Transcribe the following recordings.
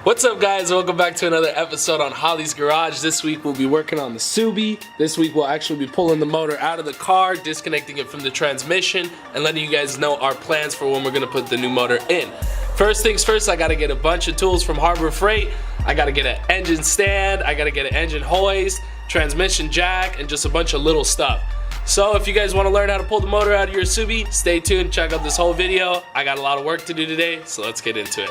What's up, guys? Welcome back to another episode on Holly's Garage. This week we'll be working on the Subi. This week we'll actually be pulling the motor out of the car, disconnecting it from the transmission, and letting you guys know our plans for when we're gonna put the new motor in. First things first, I gotta get a bunch of tools from Harbor Freight. I gotta get an engine stand, I gotta get an engine hoist, transmission jack, and just a bunch of little stuff. So if you guys wanna learn how to pull the motor out of your Subi, stay tuned, check out this whole video. I got a lot of work to do today, so let's get into it.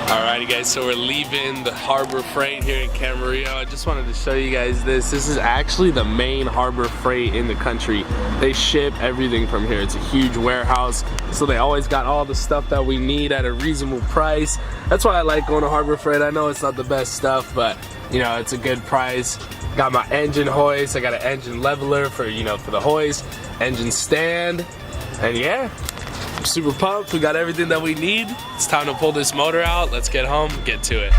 Alrighty guys, so we're leaving the Harbor Freight here in Camarillo. I just wanted to show you guys this. This is actually the main Harbor Freight in the country. They ship everything from here. It's a huge warehouse, so they always got all the stuff that we need at a reasonable price. That's why I like going to Harbor Freight. I know it's not the best stuff, but you know, it's a good price. Got my engine hoist, I got an engine leveler for, you know, for the hoist, engine stand, and yeah. I'm super pumped. We got everything that we need. It's time to pull this motor out. Let's get home, get to it.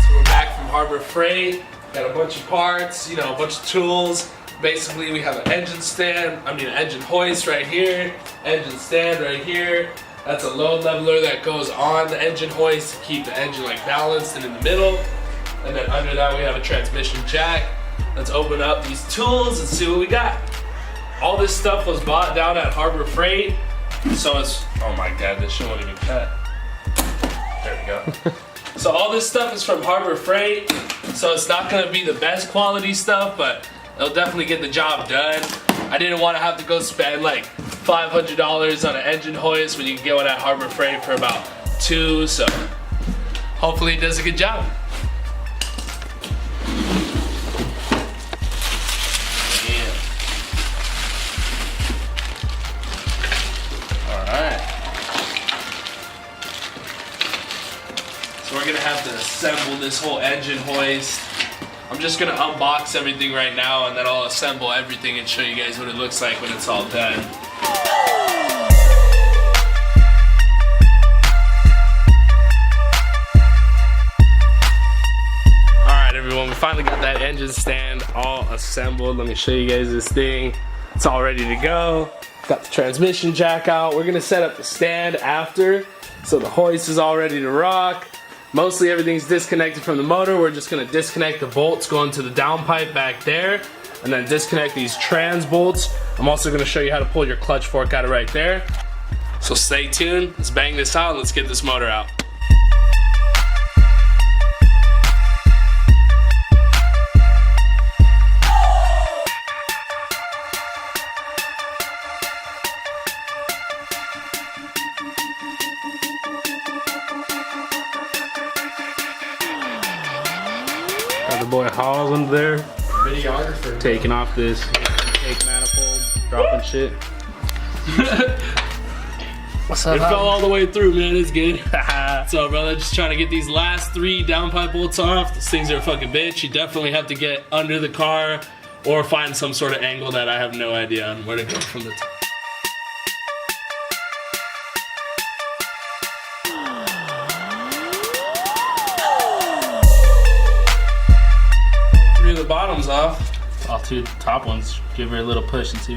So we're back from Harbor Freight. Got a bunch of parts, you know, a bunch of tools. Basically, we have an engine stand, an engine hoist right here, engine stand right here. That's a load leveler that goes on the engine hoist to keep the engine like balanced and in the middle. And then under that we have a transmission jack. Let's open up these tools and see what we got. All this stuff was bought down at Harbor Freight. So it's, oh my god, this shit won't even cut. There we go. So all this stuff is from Harbor Freight. So it's not gonna be the best quality stuff, but it'll definitely get the job done. I didn't want to have to go spend like $500 on an engine hoist when you can get one at Harbor Freight for about $2, so hopefully it does a good job. Yeah. Alright. So we're gonna have to assemble this whole engine hoist. I'm just gonna unbox everything right now and then I'll assemble everything and show you guys what it looks like when it's all done. Alright everyone, we finally got that engine stand all assembled. Let me show you guys this thing. It's all ready to go. Got the transmission jack out. We're gonna set up the stand after. So the hoist is all ready to rock. Mostly everything's disconnected from the motor. We're just gonna disconnect the bolts going to the downpipe back there and then disconnect these trans bolts. I'm also gonna show you how to pull your clutch fork out of right there. So stay tuned, let's bang this out, let's get this motor out. Got the boy Hawes under there, Videographer. taking off this intake manifold, dropping shit. What's up? It fell all the way through, man. It's good. What's up, brother? Just trying to get these last 3 downpipe bolts off. These things are a fucking bitch. You definitely have to get under the car or find some sort of angle that I have no idea on where to go from the top. The bottoms off. All 2 top ones, give her a little push and see.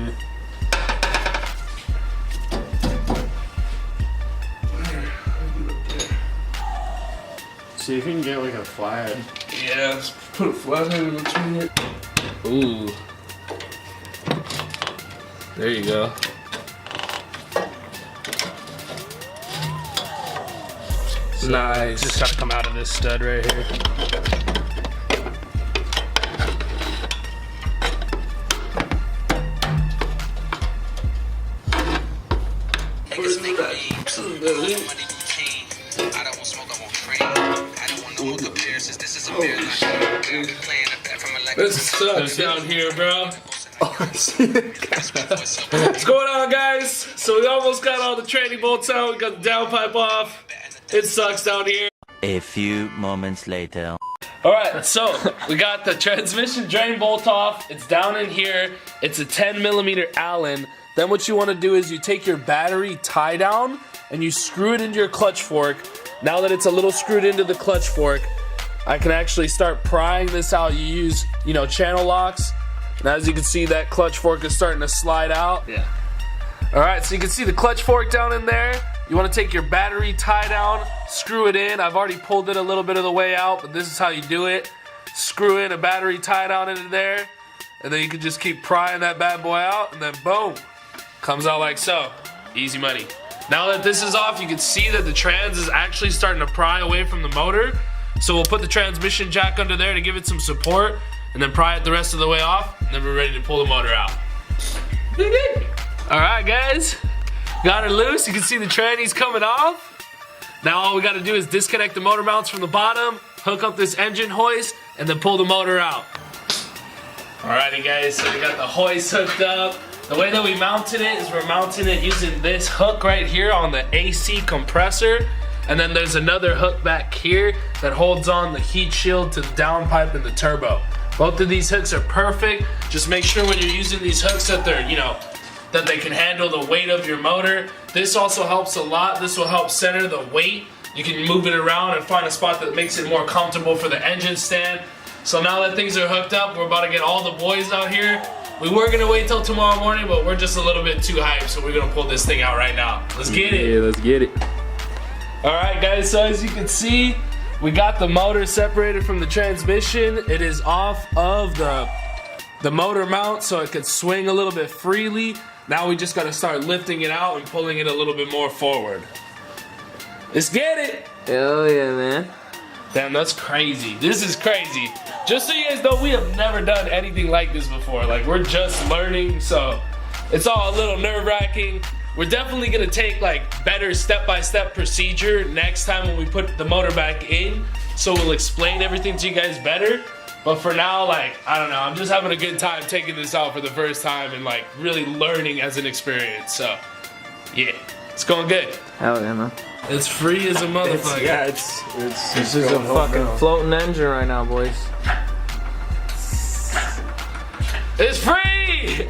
See if you can get like a flathead. Yeah, let's put a flathead in between it. Ooh. There you go. Nice. Just gotta come out of this stud right here. This sucks down here, bro. What's going on, guys? So we almost got all the training bolts out. We got the downpipe off. It sucks down here. A few moments later. Alright, so we got the transmission drain bolt off. It's down in here. It's a 10mm Allen. Then what you want to do is you take your battery tie down and you screw it into your clutch fork. Now that it's a little screwed into the clutch fork, I can actually start prying this out. You use, you know, channel locks. And as you can see, that clutch fork is starting to slide out. Yeah. All right, so you can see the clutch fork down in there. You want to take your battery tie down, screw it in. I've already pulled it a little bit of the way out, but this is how you do it. Screw in a battery tie down into there, and then you can just keep prying that bad boy out, and then boom, comes out like so. Easy money. Now that this is off, you can see that the trans is actually starting to pry away from the motor. So we'll put the transmission jack under there to give it some support, and then pry it the rest of the way off, and then we're ready to pull the motor out. All right, guys, got her loose. You can see the trannies coming off. Now all we gotta do is disconnect the motor mounts from the bottom, hook up this engine hoist, and then pull the motor out. Alrighty guys, so we got the hoist hooked up. The way that we mounted it is we're mounting it using this hook right here on the AC compressor. And then there's another hook back here that holds on the heat shield to the downpipe and the turbo. Both of these hooks are perfect. Just make sure when you're using these hooks that they're, you know, that they can handle the weight of your motor. This also helps a lot. This will help center the weight. You can move it around and find a spot that makes it more comfortable for the engine stand. So now that things are hooked up, we're about to get all the boys out here. We were gonna wait till tomorrow morning, but we're just a little bit too hyped, so we're gonna pull this thing out right now. Let's get it. Yeah, let's get it. All right, guys, so as you can see, we got the motor separated from the transmission. It is off of the motor mount, so it could swing a little bit freely. Now we just gotta start lifting it out and pulling it a little bit more forward. Let's get it. Hell yeah, man. Damn, that's crazy. This is crazy. Just so you guys know, we have never done anything like this before. Like, we're just learning, so it's all a little nerve-wracking. We're definitely gonna take like better step-by-step procedure next time when we put the motor back in, so we'll explain everything to you guys better. But for now, like, I don't know, I'm just having a good time taking this out for the first time and like really learning as an experience. So yeah, it's going good. Hell yeah, man. It's free as a motherfucker. This is a fucking floating engine right now, boys. It's free!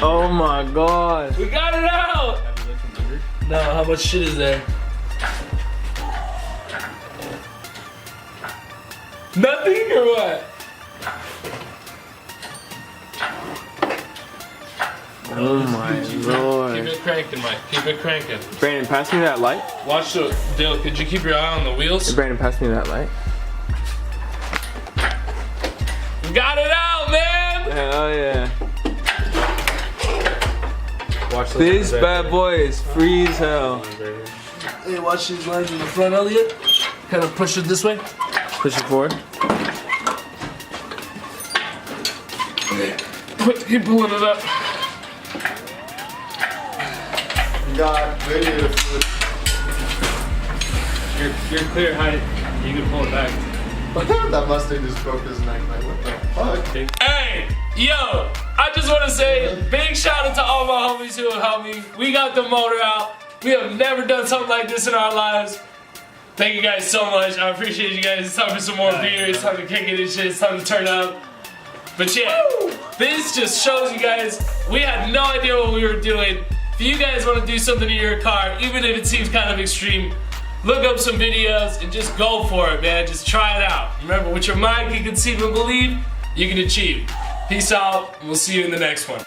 Oh my god. We got it out! No, how much shit is there? Nothing or what? Oh my lord. Keep it cranking, Mike. Keep it cranking. Brandon, pass me that light. Watch the Dale. Could you keep your eye on the wheels? Hey, Brandon, pass me that light. We got it out, man! Hell yeah. Watch This bad boy is free as hell. Hey, watch these lines in the front, Elliot. Kind of push it this way. Push it forward. Keep pulling it up. God, video. You're clear height. You can pull it back. That Mustang just broke his neck. Like, what the fuck? Hey, yo, I just want to say big shout out to all my homies who have helped me. We got the motor out. We have never done something like this in our lives. Thank you guys so much. I appreciate you guys. It's time for some more beer. It's time to kick it and shit. It's time to turn up. But yeah, this just shows you guys we had no idea what we were doing. If you guys want to do something to your car, even if it seems kind of extreme, look up some videos and just go for it, man. Just try it out. Remember, with your mind can conceive and believe, you can achieve. Peace out, and we'll see you in the next one.